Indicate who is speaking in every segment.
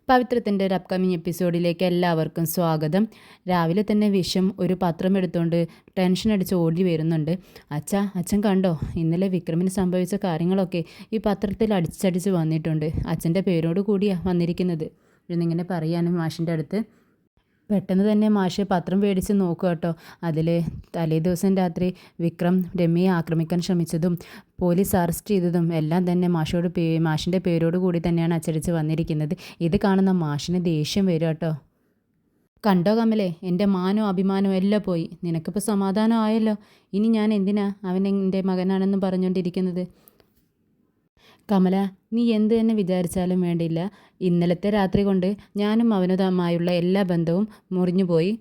Speaker 1: പവിത്രത്തിൻ്റെ ഒരു അപ്കമിങ് എപ്പിസോഡിലേക്ക് എല്ലാവർക്കും സ്വാഗതം. രാവിലെ തന്നെ വിഷം ഒരു പത്രം എടുത്തുകൊണ്ട് ടെൻഷൻ അടിച്ച് ഓടി വരുന്നുണ്ട്. അച്ഛൻ കണ്ടോ, ഇന്നലെ വിക്രമിന് സംഭവിച്ച കാര്യങ്ങളൊക്കെ ഈ പത്രത്തിൽ അടിച്ചടിച്ച് വന്നിട്ടുണ്ട്. അച്ഛൻ്റെ പേരോട് കൂടിയാണ് വന്നിരിക്കുന്നത് എന്നിങ്ങനെ പറയാനും മാഷിൻ്റെ അടുത്ത്. പെട്ടെന്ന് തന്നെ മാഷ് പത്രം മേടിച്ച് നോക്കുക കേട്ടോ. അതിൽ തലേ ദിവസം രാത്രി വിക്രം രമ്യയെ ആക്രമിക്കാൻ ശ്രമിച്ചതും പോലീസ് അറസ്റ്റ് ചെയ്തതും എല്ലാം തന്നെ മാഷിൻ്റെ പേരോട് കൂടി തന്നെയാണ് അച്ചടിച്ച് വന്നിരിക്കുന്നത്. ഇത് കാണുന്ന മാഷിന് ദേഷ്യം വരും കേട്ടോ. കണ്ടോ കമലേ, എൻ്റെ മാനോ അഭിമാനവും എല്ലാം പോയി. നിനക്കിപ്പോൾ സമാധാനം ആയല്ലോ. ഇനി ഞാൻ എന്തിനാ അവൻ എൻ്റെ മകനാണെന്ന് പറഞ്ഞുകൊണ്ടിരിക്കുന്നത്? കമല, നീ എന്ത് തന്നെ വിചാരിച്ചാലും വേണ്ടിയില്ല, ഇന്നലത്തെ രാത്രി കൊണ്ട് ഞാനും അവനുമായുള്ള എല്ലാ ബന്ധവും മുറിഞ്ഞുപോയി.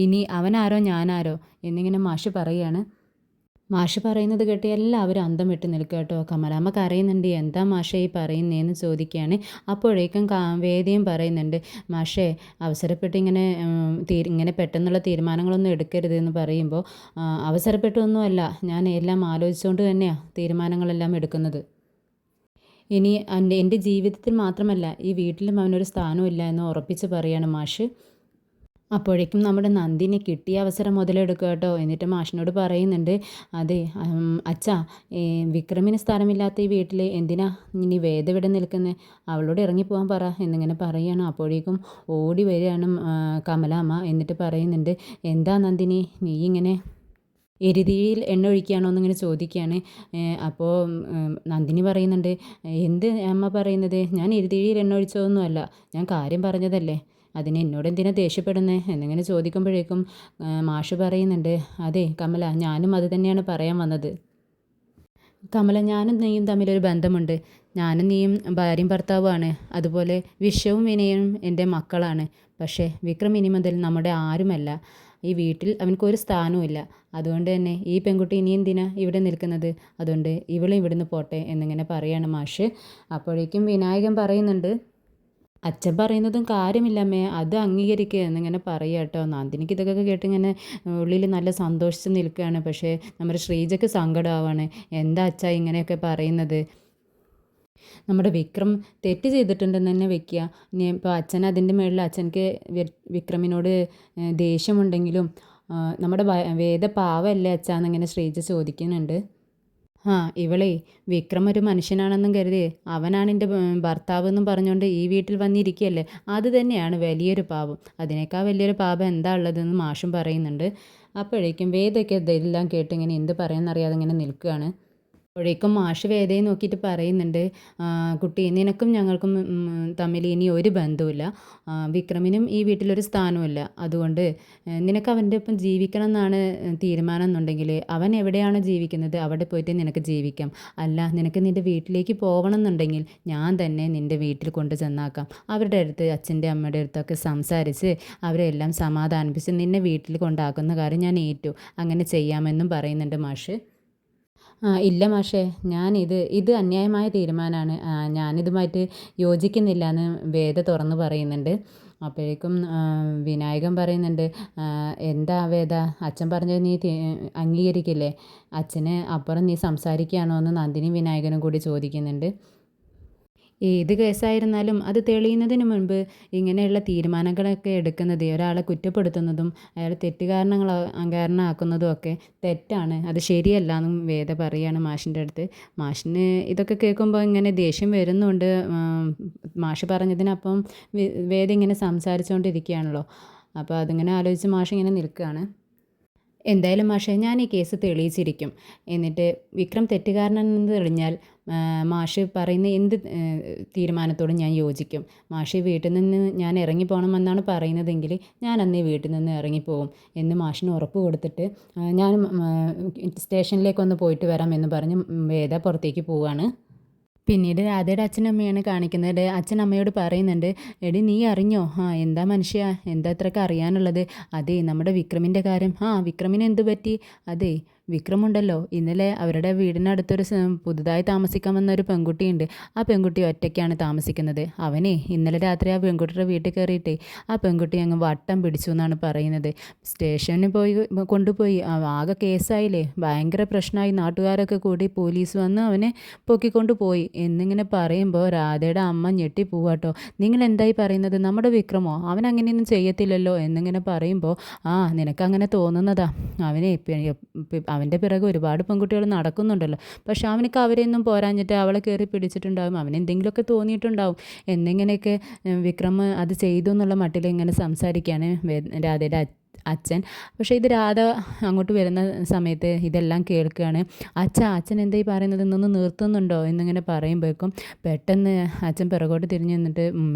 Speaker 1: ഇനി അവനാരോ ഞാനാരോ എന്നിങ്ങനെ മാഷ് പറയുകയാണ്. മാഷ് പറയുന്നത് കേട്ട് എല്ലാവരും അന്തം വിട്ട് നിൽക്കുക കേട്ടോ. കമലാമ്മ കരയുന്നുണ്ട്. എന്താ മാഷേ ഈ പറയുന്നതെന്ന് ചോദിക്കുകയാണ്. അപ്പോഴേക്കും വേദിയും പറയുന്നുണ്ട്, മാഷേ അവസരപ്പെട്ട് ഇങ്ങനെ പെട്ടെന്നുള്ള തീരുമാനങ്ങളൊന്നും എടുക്കരുത് എന്ന് പറയുമ്പോൾ, അവസരപ്പെട്ടൊന്നുമല്ല, ഞാൻ എല്ലാം ആലോചിച്ചുകൊണ്ട് തന്നെയാണ് തീരുമാനങ്ങളെല്ലാം എടുക്കുന്നത്. ഇനി എൻ്റെ ജീവിതത്തിൽ മാത്രമല്ല ഈ വീട്ടിലും അവനൊരു സ്ഥാനമില്ല എന്ന് ഉറപ്പിച്ച് പറയാണ് മാഷ്. അപ്പോഴേക്കും നമ്മുടെ നന്ദിനി കിട്ടിയ അവസരം മുതലെടുക്കുക കേട്ടോ. എന്നിട്ട് മാഷിനോട് പറയുന്നുണ്ട്, അതെ അച്ഛാ, വിക്രമിന് സ്ഥലമില്ലാത്ത ഈ വീട്ടിൽ എന്തിനാ ഇനി വേദ ഇവിടെ നിൽക്കുന്നത്? അവളോട് ഇറങ്ങിപ്പോകാൻ പറ എന്നിങ്ങനെ പറയുകയാണ്. അപ്പോഴേക്കും ഓടി വരികയാണ് കമലാമ്മ. എന്നിട്ട് പറയുന്നുണ്ട്, എന്താ നന്ദിനി, നീ ഇങ്ങനെ എരുതിയിൽ എണ്ണ ഒഴിക്കുകയാണോ എന്നിങ്ങനെ ചോദിക്കുകയാണ്. അപ്പോൾ നന്ദിനി പറയുന്നുണ്ട്, എന്ത് അമ്മ പറയുന്നത്? ഞാൻ എരുതിയിൽ എണ്ണ ഒഴിച്ചതൊന്നുമല്ല, ഞാൻ കാര്യം പറഞ്ഞതല്ലേ, അതിന് എന്നോട് എന്തിനാ ദേഷ്യപ്പെടുന്നത് എന്നിങ്ങനെ ചോദിക്കുമ്പോഴേക്കും മാഷ് പറയുന്നുണ്ട്, അതെ കമല, ഞാനും അത് തന്നെയാണ് പറയാൻ വന്നത്. കമല, ഞാനും നീയും തമ്മിലൊരു ബന്ധമുണ്ട്. ഞാനും നീയും ഭാര്യയും ഭർത്താവുമാണ്. അതുപോലെ വിശ്വവും വിനയനും എൻ്റെ മക്കളാണ്. പക്ഷേ വിക്രം ഇനി മുതൽ നമ്മുടെ ആരുമല്ല. ഈ വീട്ടിൽ അവനക്കൊരു സ്ഥാനവുമില്ല. അതുകൊണ്ട് തന്നെ ഈ പെൺകുട്ടി ഇനി എന്തിനാ ഇവിടെ നിൽക്കുന്നത്? അതുകൊണ്ട് ഇവളും ഇവിടുന്ന് പോട്ടെ എന്നിങ്ങനെ പറയാണ് മാഷ്. അപ്പോഴേക്കും വിനായകൻ പറയുന്നുണ്ട്, അച്ഛൻ പറയുന്നതും കാര്യമില്ലമ്മേ, അത് അംഗീകരിക്കുക എന്നിങ്ങനെ പറയുക കേട്ടോ. നന്ദിനിക്ക് ഇതൊക്കെ കേട്ട് ഇങ്ങനെ ഉള്ളിൽ നല്ല സന്തോഷിച്ച് നിൽക്കുകയാണ്. പക്ഷേ നമ്മുടെ ശ്രീജയ്ക്ക് സങ്കടമാവാണ്. എന്താ അച്ഛാ ഇങ്ങനെയൊക്കെ പറയുന്നത്? നമ്മുടെ വിക്രം തെറ്റ് ചെയ്തിട്ടുണ്ടെന്ന് തന്നെ വെക്കുക. ഇനി ഇപ്പോൾ അച്ഛൻ അതിൻ്റെ മുകളിൽ അച്ഛനക്ക് വിക്രമിനോട് ദേഷ്യമുണ്ടെങ്കിലും നമ്മുടെ വേദ പാവമല്ലേ അച്ഛാന്നിങ്ങനെ ശ്രീജ ചോദിക്കുന്നുണ്ട്. ഇവളെ വിക്രം ഒരു മനുഷ്യനാണെന്നും കരുതി അവനാണ് എൻ്റെ ഭർത്താവ് എന്നും പറഞ്ഞുകൊണ്ട് ഈ വീട്ടിൽ വന്നിരിക്കുകയല്ലേ, അത് തന്നെയാണ് വലിയൊരു പാപം. അതിനേക്കാൾ വലിയൊരു പാപം എന്താ ഉള്ളതെന്ന് മാഷും പറയുന്നുണ്ട്. അപ്പോഴേക്കും വേദയ്ക്ക് ഇതെല്ലാം കേട്ട് ഇങ്ങനെ എന്ത് പറയാമെന്നറിയാതെ ഇങ്ങനെ നിൽക്കുകയാണ്. അപ്പോഴേക്കും മാഷ് വേദയെ നോക്കിയിട്ട് പറയുന്നുണ്ട്, കുട്ടി, നിനക്കും ഞങ്ങൾക്കും തമ്മിൽ ഇനി ഒരു ബന്ധവുമില്ല. വിക്രമിനും ഈ വീട്ടിലൊരു സ്ഥാനവുമില്ല. അതുകൊണ്ട് നിനക്ക് അവൻ്റെ ഒപ്പം ജീവിക്കണം എന്നാണ് തീരുമാനം എന്നുണ്ടെങ്കിൽ അവൻ എവിടെയാണോ ജീവിക്കുന്നത് അവിടെ പോയിട്ട് നിനക്ക് ജീവിക്കാം. അല്ല, നിനക്ക് നിൻ്റെ വീട്ടിലേക്ക് പോകണം എന്നുണ്ടെങ്കിൽ ഞാൻ തന്നെ നിൻ്റെ വീട്ടിൽ കൊണ്ട് ചെന്നാക്കാം. അവരുടെ അടുത്ത് അച്ഛൻ്റെ അമ്മയുടെ അടുത്തൊക്കെ സംസാരിച്ച് അവരെല്ലാം സമാധാനിപ്പിച്ച് നിന്നെ വീട്ടിൽ കൊണ്ടാക്കുന്ന കാര്യം ഞാൻ ഏറ്റു. അങ്ങനെ ചെയ്യാമെന്നും പറയുന്നുണ്ട് മാഷ്. ഇല്ല മാഷേ, ഇത് അന്യായമായ തീരുമാനമാണ്. ഞാനിതുമായിട്ട് യോജിക്കുന്നില്ല എന്ന് വേദ തുറന്ന് പറയുന്നുണ്ട്. അപ്പോഴേക്കും വിനായകൻ പറയുന്നുണ്ട്, എന്താ വേദ, അച്ഛൻ പറഞ്ഞത് നീ അംഗീകരിക്കില്ലേ? അച്ഛന് അപ്പുറം നീ സംസാരിക്കുകയാണോ എന്ന് നന്ദിനി വിനായകനും കൂടി ചോദിക്കുന്നുണ്ട്. ഏത് കേസായിരുന്നാലും അത് തെളിയുന്നതിന് മുൻപ് ഇങ്ങനെയുള്ള തീരുമാനങ്ങളൊക്കെ എടുക്കുന്നത് ഒരാളെ കുറ്റപ്പെടുത്തുന്നതും അയാൾ കാരണമാക്കുന്നതും ഒക്കെ തെറ്റാണ്. അത് ശരിയല്ല എന്നും വേദ പറയുകയാണ് മാഷിൻ്റെ അടുത്ത്. മാഷിന് ഇതൊക്കെ കേൾക്കുമ്പോൾ ഇങ്ങനെ ദേഷ്യം വരുന്നുണ്ട്. മാഷ് പറഞ്ഞതിനപ്പം വേദ ഇങ്ങനെ സംസാരിച്ചുകൊണ്ടിരിക്കുകയാണല്ലോ. അപ്പോൾ അതിങ്ങനെ ആലോചിച്ച് മാഷ് ഇങ്ങനെ നിൽക്കുകയാണ്. എന്തായാലും മാഷേ, ഞാൻ ഈ കേസ് തെളിയിച്ചിരിക്കും. എന്നിട്ട് വിക്രം തെറ്റുകാരനെന്ന് തെളിഞ്ഞാൽ മാഷ് പറയുന്ന എന്ത് തീരുമാനത്തോടും ഞാൻ യോജിക്കും. മാഷ് വീട്ടിൽ നിന്ന് ഞാൻ ഇറങ്ങിപ്പോകണമെന്നാണ് പറയുന്നതെങ്കിൽ ഞാൻ അന്നേ വീട്ടിൽ നിന്ന് ഇറങ്ങിപ്പോവും എന്ന് മാഷിന് ഉറപ്പ് കൊടുത്തിട്ട് ഞാൻ സ്റ്റേഷനിലേക്കൊന്ന് പോയിട്ട് വരാം എന്ന് പറഞ്ഞ് വേദ പുറത്തേക്ക് പോവുകയാണ്. പിന്നീട് രാധയുടെ അച്ഛനമ്മയാണ് കാണിക്കുന്നത്. അച്ഛൻ അമ്മയോട് പറയുന്നുണ്ട്, എടി നീ അറിഞ്ഞോ? എന്താ മനുഷ്യ, എന്താ ഇത്രയൊക്കെ അറിയാനുള്ളത്? അതെ, നമ്മുടെ വിക്രമിൻ്റെ കാര്യം. വിക്രമിന് എന്ത് പറ്റി? അതെ, വിക്രമുണ്ടല്ലോ ഇന്നലെ അവരുടെ വീടിനടുത്തൊരു പുതുതായി താമസിക്കാൻ വന്ന ഒരു പെൺകുട്ടിയുണ്ട്. ആ പെൺകുട്ടി ഒറ്റയ്ക്കാണ് താമസിക്കുന്നത്. അവനെ ഇന്നലെ രാത്രി ആ പെൺകുട്ടിയുടെ വീട്ടിൽ കയറിയിട്ടേ ആ പെൺകുട്ടി അങ്ങ് വട്ടം പിടിച്ചു എന്നാണ് പറയുന്നത്. സ്റ്റേഷനിൽ പോയി കൊണ്ടുപോയി ആകെ കേസായില്ലേ, ഭയങ്കര പ്രശ്നമായി. നാട്ടുകാരൊക്കെ കൂടി പോലീസ് വന്ന് അവനെ പൊക്കിക്കൊണ്ട് പോയി എന്നിങ്ങനെ പറയുമ്പോൾ രാധയുടെ അമ്മ ഞെട്ടി പോവാട്ടോ. നിങ്ങൾ എന്തായി പറയുന്നത്? നമ്മുടെ വിക്രമോ? അവൻ അങ്ങനെയൊന്നും ചെയ്യത്തില്ലല്ലോ എന്നിങ്ങനെ പറയുമ്പോൾ നിനക്കങ്ങനെ തോന്നുന്നതാ. അവനെ അവൻ്റെ പിറകെ ഒരുപാട് പെൺകുട്ടികൾ നടക്കുന്നുണ്ടല്ലോ. പക്ഷെ അവനക്ക് അവരെയൊന്നും പോരാഞ്ഞിട്ട് അവളെ കയറി പിടിച്ചിട്ടുണ്ടാവും. അവനെന്തെങ്കിലുമൊക്കെ തോന്നിയിട്ടുണ്ടാവും എന്നിങ്ങനെയൊക്കെ വിക്രം അത് ചെയ്തു എന്നുള്ള മട്ടിൽ ഇങ്ങനെ സംസാരിക്കുകയാണ് രാധയുടെ അച്ഛൻ. പക്ഷേ ഇത് രാധ അങ്ങോട്ട് വരുന്ന സമയത്ത് ഇതെല്ലാം കേൾക്കുകയാണ്. അച്ഛൻ എന്തായി പറയുന്നത്, ഇന്നൊന്ന് നിർത്തുന്നുണ്ടോ എന്നിങ്ങനെ പറയുമ്പോഴേക്കും പെട്ടെന്ന് അച്ഛൻ പിറകോട്ട് തിരിഞ്ഞ് നിന്നിട്ട്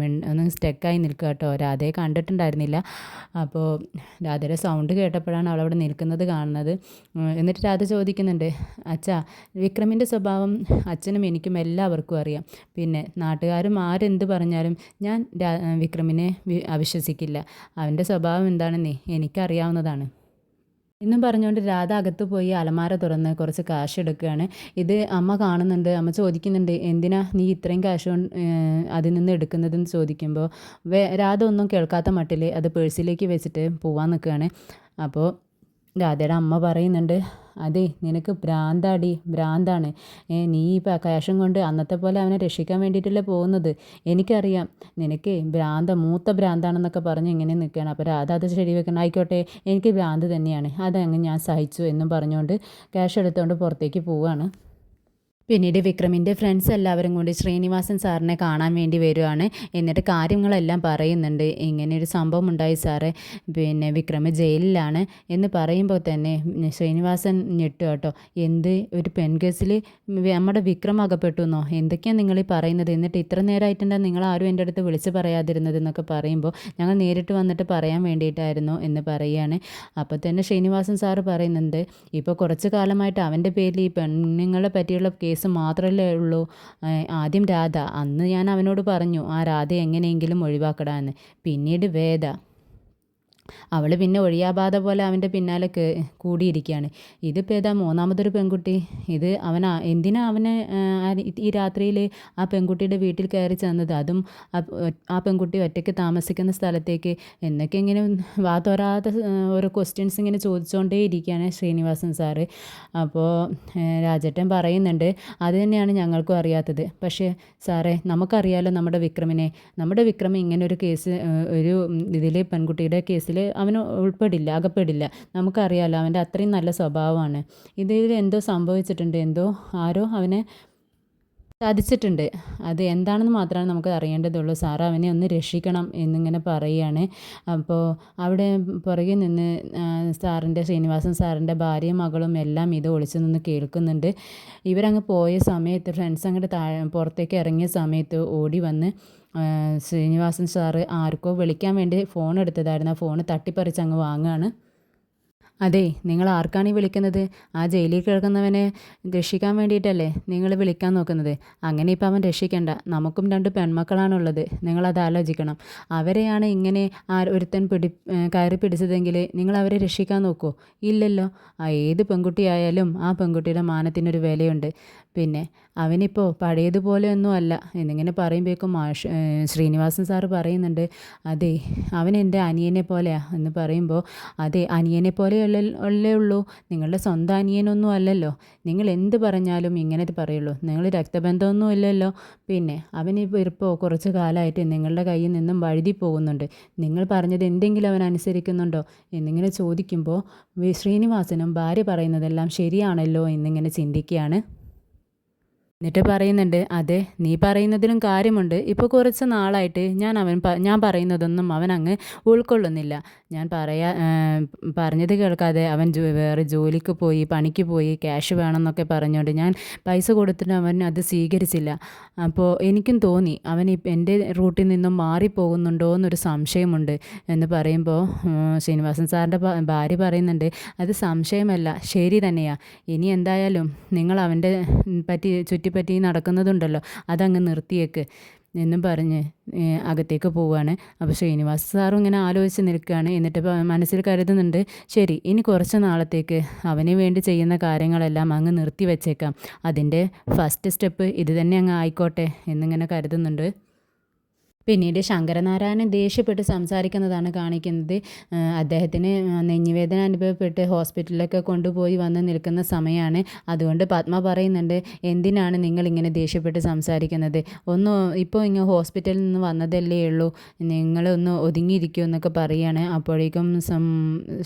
Speaker 1: ഒന്ന് സ്റ്റക്കായി നിൽക്കുക കേട്ടോ. രാധയെ കണ്ടിട്ടുണ്ടായിരുന്നില്ല. അപ്പോൾ രാധയുടെ സൗണ്ട് കേട്ടപ്പോഴാണ് അവളവിടെ നിൽക്കുന്നത് കാണുന്നത്. എന്നിട്ട് രാധ ചോദിക്കുന്നുണ്ട്, അച്ഛാ വിക്രമിൻ്റെ സ്വഭാവം അച്ഛനും എനിക്കും എല്ലാവർക്കും അറിയാം. പിന്നെ നാട്ടുകാരും ആരെന്ത് പറഞ്ഞാലും ഞാൻ വിക്രമിനെ അവിശ്വസിക്കില്ല. അവൻ്റെ സ്വഭാവം എന്താണെന്നേ എനിക്കറിയാവുന്നതാണ് എന്നും പറഞ്ഞുകൊണ്ട് രാധ അകത്ത് പോയി അലമാര തുറന്ന് കുറച്ച് കാശ് എടുക്കുകയാണ്. ഇത് അമ്മ കാണുന്നുണ്ട്. അമ്മ ചോദിക്കുന്നുണ്ട്, എന്തിനാ നീ ഇത്രയും കാശ് അതിൽ നിന്ന് എടുക്കുന്നതെന്ന് ചോദിക്കുമ്പോൾ രാധ ഒന്നും കേൾക്കാത്ത മട്ടിൽ അത് പേഴ്സിലേക്ക് വെച്ചിട്ട് പോവാൻ നിൽക്കുകയാണ്. അപ്പോൾ രാധയുടെ അമ്മ പറയുന്നുണ്ട്, അതെ നിനക്ക് ഭ്രാന്താണ്. നീ ഇപ്പോൾ ക്യാഷും കൊണ്ട് അന്നത്തെ പോലെ അവനെ രക്ഷിക്കാൻ വേണ്ടിയിട്ടല്ലേ പോകുന്നത്. എനിക്കറിയാം നിനക്ക് മൂത്ത ഭ്രാന്താണെന്നൊക്കെ പറഞ്ഞ് ഇങ്ങനെ നിൽക്കുകയാണ്. അപ്പോൾ രാധ അത് ശരി വെക്കണം, ആയിക്കോട്ടെ എനിക്ക് ഭ്രാന്ത് തന്നെയാണ്, അതങ്ങ് ഞാൻ സഹിച്ചു എന്നും പറഞ്ഞുകൊണ്ട് ക്യാഷ് എടുത്തുകൊണ്ട് പുറത്തേക്ക് പോവുകയാണ്. പിന്നീട് വിക്രമിൻ്റെ ഫ്രണ്ട്സ് എല്ലാവരും കൂടി ശ്രീനിവാസൻ സാറിനെ കാണാൻ വേണ്ടി വരുവാണ്. എന്നിട്ട് കാര്യങ്ങളെല്ലാം പറയുന്നുണ്ട്. ഇങ്ങനെയൊരു സംഭവം ഉണ്ടായി സാറേ, പിന്നെ വിക്രം ജയിലിലാണ് എന്ന് പറയുമ്പോൾ തന്നെ ശ്രീനിവാസൻ ഞെട്ടു കേട്ടോ. എന്ത്, ഒരു പെൺകേസിൽ നമ്മുടെ വിക്രം അകപ്പെട്ടു എന്നോ? എന്തൊക്കെയാണ് നിങ്ങൾ ഈ പറയുന്നത്? എന്നിട്ട് ഇത്ര നേരമായിട്ടുണ്ടാ നിങ്ങൾ ആരും എൻ്റെ അടുത്ത് വിളിച്ച് പറയാതിരുന്നത് എന്നൊക്കെ പറയുമ്പോൾ ഞങ്ങൾ നേരിട്ട് വന്നിട്ട് പറയാൻ വേണ്ടിയിട്ടായിരുന്നു എന്ന് പറയുകയാണ്. അപ്പോൾ തന്നെ ശ്രീനിവാസൻ സാറ് പറയുന്നുണ്ട്, ഇപ്പോൾ കുറച്ച് കാലമായിട്ട് അവൻ്റെ പേരിൽ ഈ പെണ്ണുങ്ങളെ പറ്റിയുള്ള കേസ് മാത്രമല്ലേ ഉള്ളൂ. ആദ്യം രാധ, അന്ന് ഞാൻ അവനോട് പറഞ്ഞു ആ രാധ എങ്ങനെയെങ്കിലും ഒഴിവാക്കടാന്ന്. പിന്നീട് വേദ, അവൾ പിന്നെ ഒഴിയാബാധ പോലെ അവൻ്റെ പിന്നാലെ കൂടിയിരിക്കുകയാണ്. ഇതിപ്പോൾ ഏതാ മൂന്നാമതൊരു പെൺകുട്ടി. ഇത് എന്തിനാ അവനെ ഈ രാത്രിയിൽ ആ പെൺകുട്ടിയുടെ വീട്ടിൽ കയറി ചെന്നത്, അതും ആ പെൺകുട്ടി ഒറ്റയ്ക്ക് താമസിക്കുന്ന സ്ഥലത്തേക്ക് എന്നൊക്കെ ഇങ്ങനെ തോരാത്ത ഓരോ ക്വസ്റ്റ്യൻസ് ഇങ്ങനെ ചോദിച്ചുകൊണ്ടേ ഇരിക്കുകയാണ് ശ്രീനിവാസൻ സാറ്. അപ്പോൾ രാജേട്ടൻ പറയുന്നുണ്ട്, അത് തന്നെയാണ് ഞങ്ങൾക്കും അറിയാത്തത്. പക്ഷേ സാറേ നമുക്കറിയാലോ നമ്മുടെ വിക്രമൻ ഇങ്ങനൊരു കേസ്, ഒരു ഇതിൽ പെൺകുട്ടിയുടെ കേസിൽ അവന് അകപ്പെടില്ല. നമുക്കറിയാലോ അവൻ്റെ അത്രയും നല്ല സ്വഭാവമാണ്. ഇതിൽ എന്തോ സംഭവിച്ചിട്ടുണ്ട്, ആരോ അവനെ സാധിച്ചിട്ടുണ്ട്. അത് എന്താണെന്ന് മാത്രമാണ് നമുക്ക് അറിയേണ്ടതുള്ളൂ. സാറ് അവനെ ഒന്ന് രക്ഷിക്കണം എന്നിങ്ങനെ പറയുകയാണ്. അപ്പോൾ അവിടെ പുറകിൽ നിന്ന് ശ്രീനിവാസൻ സാറിൻ്റെ ഭാര്യയും മകളും എല്ലാം ഇത് ഒളിച്ചു നിന്ന് കേൾക്കുന്നുണ്ട്. ഇവരങ്ങ് പോയ സമയത്ത് ഫ്രണ്ട്സ് അങ്ങോട്ട് പുറത്തേക്ക് ഇറങ്ങിയ സമയത്ത് ഓടി വന്ന് ശ്രീനിവാസൻ സാറ് ആർക്കോ വിളിക്കാൻ വേണ്ടി ഫോൺ എടുത്തതായിരുന്നു. ആ ഫോൺ തട്ടിപ്പറിച്ച് അങ്ങ് വാങ്ങുകയാണ്. അതെ, നിങ്ങൾ ആർക്കാണ് ഈ വിളിക്കുന്നത്? ആ ജയിലിൽ കിടക്കുന്നവനെ രക്ഷിക്കാൻ വേണ്ടിയിട്ടല്ലേ നിങ്ങൾ വിളിക്കാൻ നോക്കുന്നത്? അങ്ങനെ ഇപ്പം അവൻ രക്ഷിക്കണ്ട. നമുക്കും 2 പെൺമക്കളാണുള്ളത്. നിങ്ങളത് ആലോചിക്കണം. അവരെയാണ് ഇങ്ങനെ ഒരുത്തൻ കയറി പിടിച്ചതെങ്കിൽ നിങ്ങൾ അവരെ രക്ഷിക്കാൻ നോക്കുമോ? ഇല്ലല്ലോ. ഏത് പെൺകുട്ടിയായാലും ആ പെൺകുട്ടിയുടെ മാനത്തിനൊരു വിലയുണ്ട്. പിന്നെ അവനിപ്പോൾ പഴയതുപോലെയൊന്നും അല്ല എന്നിങ്ങനെ പറയുമ്പോഴേക്കും ശ്രീനിവാസൻ സാറ് പറയുന്നുണ്ട്, അതെ അവൻ എൻ്റെ അനിയനെ പോലെയാണ് എന്ന് പറയുമ്പോൾ, അതെ അനിയനെ പോലെയല്ലേ ഉള്ളൂ, നിങ്ങളുടെ സ്വന്തം അനിയനൊന്നും അല്ലല്ലോ. നിങ്ങൾ എന്ത് പറഞ്ഞാലും ഇങ്ങനെ പറയുള്ളൂ. നിങ്ങൾ രക്തബന്ധമൊന്നും ഇല്ലല്ലോ. പിന്നെ അവനിപ്പോൾ കുറച്ച് കാലമായിട്ട് നിങ്ങളുടെ കയ്യിൽ നിന്നും വഴുതി പോകുന്നുണ്ട്. നിങ്ങൾ പറഞ്ഞത് എന്തെങ്കിലും അവൻ അനുസരിക്കുന്നുണ്ടോ എന്നിങ്ങനെ ചോദിക്കുമ്പോൾ ശ്രീനിവാസനും ഭാര്യ പറയുന്നതെല്ലാം ശരിയാണല്ലോ എന്നിങ്ങനെ ചിന്തിക്കുകയാണ്. എന്നിട്ട് പറയുന്നുണ്ട്, അതെ നീ പറയുന്നതിലും കാര്യമുണ്ട്. ഇപ്പോൾ കുറച്ച് നാളായിട്ട് ഞാൻ പറയുന്നതൊന്നും അവൻ അങ്ങ് ഉൾക്കൊള്ളുന്നില്ല. ഞാൻ പറഞ്ഞത് കേൾക്കാതെ അവൻ വേറെ ജോലിക്ക് പോയി, പണിക്ക് പോയി, ക്യാഷ് വേണമെന്നൊക്കെ പറഞ്ഞുകൊണ്ട് ഞാൻ പൈസ കൊടുത്തിട്ട് അവൻ അത് സ്വീകരിച്ചില്ല. അപ്പോൾ എനിക്കും തോന്നി അവൻ എൻ്റെ റൂട്ടിൽ നിന്നും മാറിപ്പോകുന്നുണ്ടോ എന്നൊരു സംശയമുണ്ട് എന്ന് പറയുമ്പോൾ ശ്രീനിവാസൻ സാറിൻ്റെ ഭാര്യ പറയുന്നുണ്ട്, അത് സംശയമല്ല, ശരി തന്നെയാണ്. ഇനി എന്തായാലും നിങ്ങൾ അവൻ്റെ ചുറ്റിപ്പറ്റി നടക്കുന്നതുണ്ടല്ലോ അതങ്ങ് നിർത്തിയേക്ക് എന്നും പറഞ്ഞ് അകത്തേക്ക് പോവുകയാണ്. അപ്പോൾ ശ്രീനിവാസ് സാറും ഇങ്ങനെ ആലോചിച്ച് നിൽക്കുകയാണ്. എന്നിട്ട് മനസ്സിൽ കരുതുന്നുണ്ട്, ശരി ഇനി കുറച്ച് നാളത്തേക്ക് അവന് വേണ്ടി ചെയ്യുന്ന കാര്യങ്ങളെല്ലാം അങ്ങ് നിർത്തി വെച്ചേക്കാം. അതിൻ്റെ ഫസ്റ്റ് സ്റ്റെപ്പ് ഇത് തന്നെ അങ്ങ് ആയിക്കോട്ടെ എന്നിങ്ങനെ കരുതുന്നുണ്ട്. പിന്നീട് ശങ്കരനാരായണൻ ദേഷ്യപ്പെട്ട് സംസാരിക്കുന്നതാണ് കാണിക്കുന്നത്. അദ്ദേഹത്തിന് നെഞ്ഞുവേദന അനുഭവപ്പെട്ട് ഹോസ്പിറ്റലിലൊക്കെ കൊണ്ടുപോയി വന്ന് നിൽക്കുന്ന സമയമാണ്. അതുകൊണ്ട് പത്മ പറയുന്നുണ്ട്, എന്തിനാണ് നിങ്ങളിങ്ങനെ ദേഷ്യപ്പെട്ട് സംസാരിക്കുന്നത്? ഇപ്പോൾ ഇങ്ങനെ ഹോസ്പിറ്റലിൽ നിന്ന് വന്നതല്ലേ ഉള്ളൂ, നിങ്ങളൊന്ന് ഒതുങ്ങിയിരിക്കുമോ എന്നൊക്കെ പറയുകയാണ്. അപ്പോഴേക്കും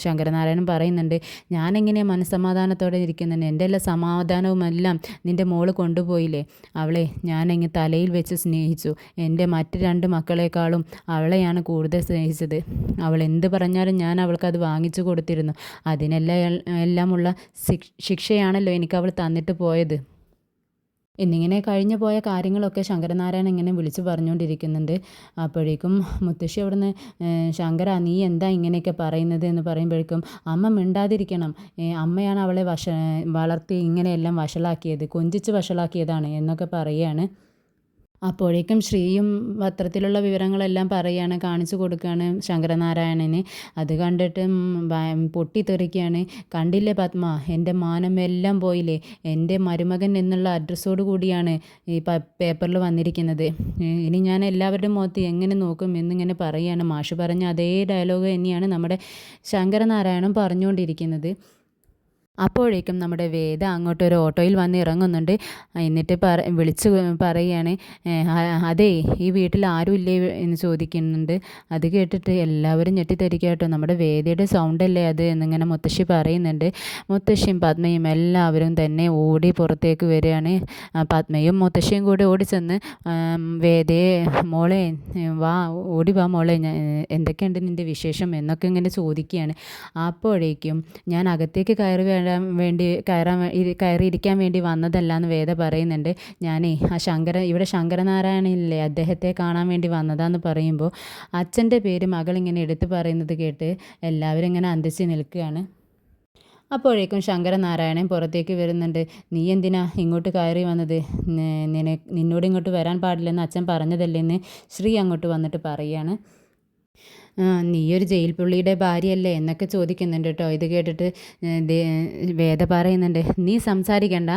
Speaker 1: ശങ്കരനാരായണൻ പറയുന്നുണ്ട്, ഞാനെങ്ങനെയാണ് മനസ്സമാധാനത്തോടെ ഇരിക്കുന്നുണ്ട്? എൻ്റെ എല്ലാ സമാധാനവുമെല്ലാം നിൻ്റെ മോള് കൊണ്ടുപോയില്ലേ? അവളെ ഞാനെങ്ങനെ തലയിൽ വെച്ച് സ്നേഹിച്ചു. എൻ്റെ മറ്റ് 2 മക്കളെക്കാളും അവളെയാണ് കൂടുതൽ സ്നേഹിച്ചത്. അവൾ എന്ത് പറഞ്ഞാലും ഞാൻ അവൾക്കത് വാങ്ങിച്ചു കൊടുത്തിരുന്നു. എല്ലാമുള്ള ശിക്ഷയാണല്ലോ എനിക്ക് അവൾ തന്നിട്ട് പോയത് എന്നിങ്ങനെ കഴിഞ്ഞു പോയ കാര്യങ്ങളൊക്കെ ശങ്കരനാരായണൻ ഇങ്ങനെ വിളിച്ചു പറഞ്ഞുകൊണ്ടിരിക്കുന്നുണ്ട്. അപ്പോഴേക്കും മുത്തശ്ശി അവിടുന്ന്, ശങ്കര നീ എന്താ ഇങ്ങനെയൊക്കെ പറയുന്നത് എന്ന് പറയുമ്പോഴേക്കും, അമ്മ മിണ്ടാതിരിക്കണം, അമ്മയാണ് അവളെ വളർത്തി ഇങ്ങനെയെല്ലാം വഷളാക്കിയത്, കൊഞ്ചിച്ച് വഷളാക്കിയതാണ് എന്നൊക്കെ പറയുകയാണ്. അപ്പോഴേക്കും ശ്രീയും പത്രത്തിലുള്ള വിവരങ്ങളെല്ലാം പറയുകയാണ്, കാണിച്ചു കൊടുക്കുകയാണ് ശങ്കരനാരായണന്. അത് കണ്ടിട്ട് പൊട്ടിത്തെറിക്കുകയാണ്. കണ്ടില്ലേ പത്മ, എൻ്റെ മാനമെല്ലാം പോയില്ലേ? എൻ്റെ മരുമകൻ എന്നുള്ള അഡ്രസ്സോട് കൂടിയാണ് ഈ പേപ്പറിൽ വന്നിരിക്കുന്നത്. ഇനി ഞാൻ എല്ലാവരുടെയും മുഖത്ത് എങ്ങനെ നോക്കും എന്നിങ്ങനെ പറയുകയാണ്. മാഷ് പറഞ്ഞ അതേ ഡയലോഗ് തന്നെയാണ് നമ്മുടെ ശങ്കരനാരായണൻ പറഞ്ഞുകൊണ്ടിരിക്കുന്നത്. അപ്പോഴേക്കും നമ്മുടെ വേദ അങ്ങോട്ട് ഒരു ഓട്ടോയിൽ വന്ന് ഇറങ്ങുന്നുണ്ട്. എന്നിട്ട് വിളിച്ച് പറയുകയാണ്, അതേ ഈ വീട്ടിൽ ആരും ഇല്ലേ എന്ന് ചോദിക്കുന്നുണ്ട്. അത് കേട്ടിട്ട് എല്ലാവരും ഞെട്ടിത്തെറിക്കുക കേട്ടോ, നമ്മുടെ വേദയുടെ സൗണ്ടല്ലേ അത് എന്നിങ്ങനെ മുത്തശ്ശി പറയുന്നുണ്ട്. മുത്തശ്ശിയും പത്മയും എല്ലാവരും തന്നെ ഓടി പുറത്തേക്ക് വരികയാണ്. പത്മയും മുത്തശ്ശിയും കൂടി ഓടിച്ചെന്ന് വേദയെ, മോളെ വാ, ഓടി വാ മോളെ, എന്തൊക്കെയുണ്ട് നിൻ്റെ വിശേഷം എന്നൊക്കെ ഇങ്ങനെ ചോദിക്കുകയാണ്. അപ്പോഴേക്കും ഞാൻ അകത്തേക്ക് കയറിയിരിക്കാൻ വേണ്ടി വന്നതല്ല എന്ന് വേദ പറയുന്നുണ്ട്. ഞാനേ ഇവിടെ ശങ്കരനാരായണനില്ലേ, അദ്ദേഹത്തെ കാണാൻ വേണ്ടി വന്നതാന്ന് പറയുമ്പോൾ അച്ഛൻ്റെ പേര് മകളിങ്ങനെ എടുത്തു പറയുന്നത് കേട്ട് എല്ലാവരും ഇങ്ങനെ അന്തിച്ച് നിൽക്കുകയാണ്. അപ്പോഴേക്കും ശങ്കരനാരായണൻ പുറത്തേക്ക് വരുന്നുണ്ട്. നീ എന്തിനാ ഇങ്ങോട്ട് കയറി വന്നത്? നിന്നോട് ഇങ്ങോട്ട് വരാൻ പാടില്ലെന്ന് അച്ഛൻ പറഞ്ഞതല്ലേന്ന് ശ്രീ അങ്ങോട്ട് വന്നിട്ട് പറയുകയാണ്. നീയൊരു ജയിൽ പുള്ളിയുടെ ഭാര്യയല്ലേ എന്നൊക്കെ ചോദിക്കുന്നുണ്ട് കേട്ടോ. ഇത് കേട്ടിട്ട് വേദ പറയുന്നുണ്ട്, നീ സംസാരിക്കണ്ട,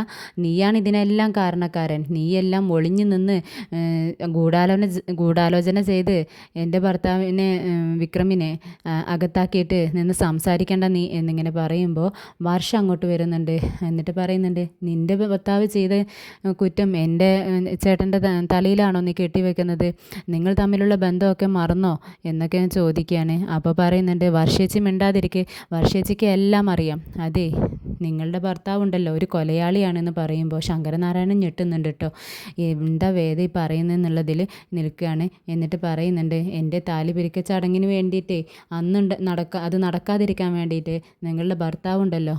Speaker 1: നീയാണ് ഇതിനെല്ലാം കാരണക്കാരൻ. നീയെല്ലാം ഒളിഞ്ഞു നിന്ന് ഗൂഢാലോചന ചെയ്ത് എൻ്റെ ഭർത്താവിനെ വിക്രമിനെ അകത്താക്കിയിട്ട് നിന്ന് സംസാരിക്കേണ്ട നീ എന്നിങ്ങനെ പറയുമ്പോൾ വർഷ അങ്ങോട്ട് വരുന്നുണ്ട്. എന്നിട്ട് പറയുന്നുണ്ട്, നിൻ്റെ ഭർത്താവ് ചെയ്ത കുറ്റം എൻ്റെ ചേട്ടൻ്റെ തലയിലാണോ നീ കെട്ടിവെക്കുന്നത്? നിങ്ങൾ തമ്മിലുള്ള ബന്ധമൊക്കെ മറന്നോ എന്നൊക്കെ ചോദിക്കുകയാണ്. അപ്പോൾ പറയുന്നുണ്ട്, വർഷേച്ചി മിണ്ടാതിരിക്കെ, വർഷേച്ചിക്ക് എല്ലാം അറിയാം. അതെ, നിങ്ങളുടെ ഭർത്താവുണ്ടല്ലോ ഒരു കൊലയാളിയാണെന്ന് പറയുമ്പോൾ ശങ്കരനാരായണൻ ഞെട്ടുന്നുണ്ട് കേട്ടോ. എന്താ വേദ ഈ പറയുന്നതെന്നുള്ളതിൽ നിൽക്കുകയാണ്. എന്നിട്ട് പറയുന്നുണ്ട്, എൻ്റെ താലി പിരിക്ക ചടങ്ങിന് വേണ്ടിയിട്ടേ അത് നടക്കാതിരിക്കാൻ വേണ്ടിയിട്ട് നിങ്ങളുടെ ഭർത്താവുണ്ടല്ലോ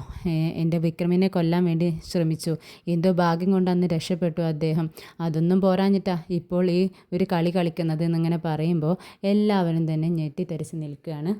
Speaker 1: എൻ്റെ വിക്രമിനെ കൊല്ലാൻ വേണ്ടി ശ്രമിച്ചു. എന്തോ ഭാഗ്യം കൊണ്ട് അന്ന് രക്ഷപ്പെട്ടു അദ്ദേഹം. അതൊന്നും പോരാഞ്ഞിട്ടാ ഇപ്പോൾ ഈ ഒരു കളി കളിക്കുന്നത് എന്നിങ്ങനെ പറയുമ്പോൾ എല്ലാവരും തന്നെ ഞെട്ടിത്തെറിച്ച് നിൽക്കുകയാണ്.